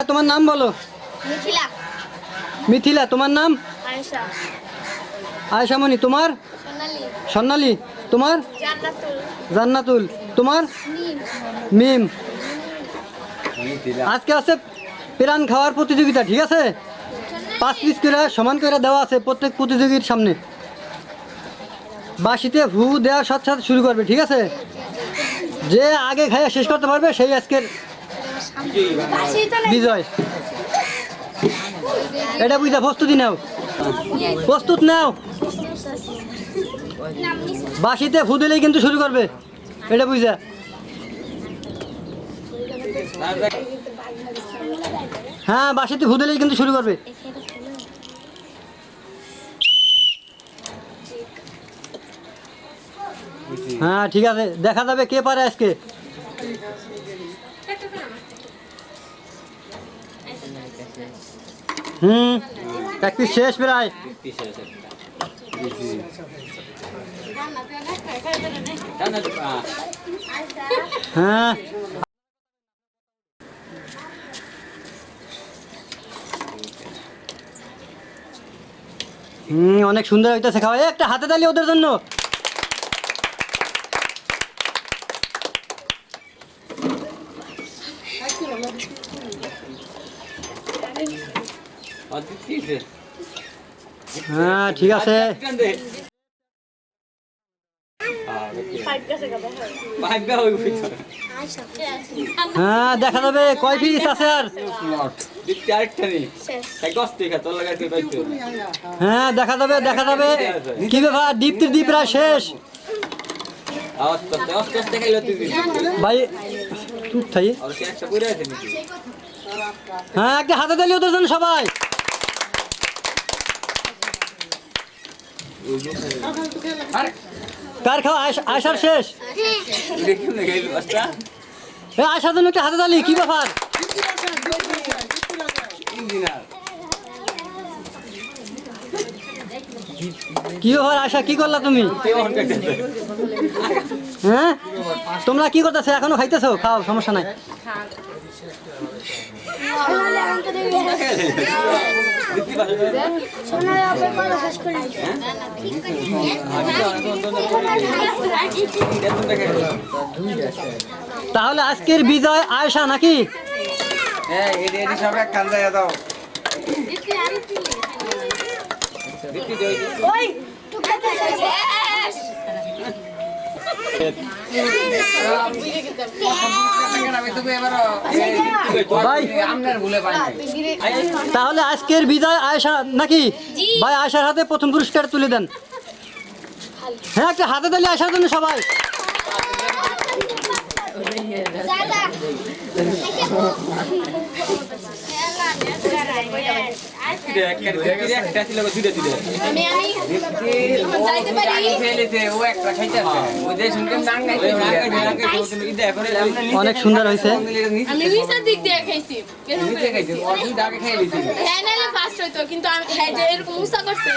তোমার নাম বলো। মিথিলা। মিথিলা, তোমার নাম? আয়েশা। আয়েশা মনি, তোমার? সোনালী। স্বর্ণালী, তোমার? জান্নাতুল। জান্নাতুল, তোমার? মিম। মিম। আজকে আছে প্রাণ খাওয়ার প্রতিযোগিতা, ঠিক আছে? 5 পিস করে সমান করে দেওয়া আছে প্রত্যেক প্রতিযোগীর সামনে। বাঁশিতে ফু দেওয়ার সাথে সাথে শুরু করবে, ঠিক আছে? যে আগে খাইয়া শেষ করতে পারবে সেই আজকের বিজয়। এটা বুঝা প্রস্তুতি নাও, প্রস্তুত নাও। বাঁশিতে ফু দিলেই কিন্তু শুরু করবে, এটা বুঝা। হ্যাঁ, বাঁশিতে ফু দিলেই কিন্তু শুরু করবে। হ্যাঁ, ঠিক আছে, দেখা যাবে কে পারে আজকে। প্র্যাকটিস শেষ প্রায়। হ্যাঁ, অনেক সুন্দর হইতেছে খাওয়া। একটা হাতে তালি ওদের জন্য। হ্যাঁ, ঠিক আছে। হ্যাঁ, দেখা যাবে কয় পিস আছে আর। হ্যাঁ, দেখা যাবে, দেখা যাবে। কি ব্যাপার, দীপ্তির দ্বীপ প্রায় শেষ ভাই। হ্যাঁ, একটা হাতে তালি ওদের জন্য সবাই। কার খাওয়া? আয়সার শেষ। আয়সার জন্য একটা হাতে তালি। কি ব্যাপার, কি ব্যাপার আয়সা, কি করলা তুমি? হ্যাঁ, তোমরা কি করতেছো? এখনো খাইতেছো? খাও, সমস্যা নাই। তাহলে আজকের বিজয় আয়েশা নাকি? তাহলে আজকের বিজয় আয়েশা নাকি? ভাই, আয়েশার হাতে প্রথম পুরস্কার তুলে দেন। হ্যাঁ, একটা হাতে তালি আয়েশার জন্য সবাই। অনেক সুন্দর হয়েছে। আমি নিচের দিক দিয়ে খাইছি, ফার্স্ট হইতো, কিন্তু এরকম মুসা করছে।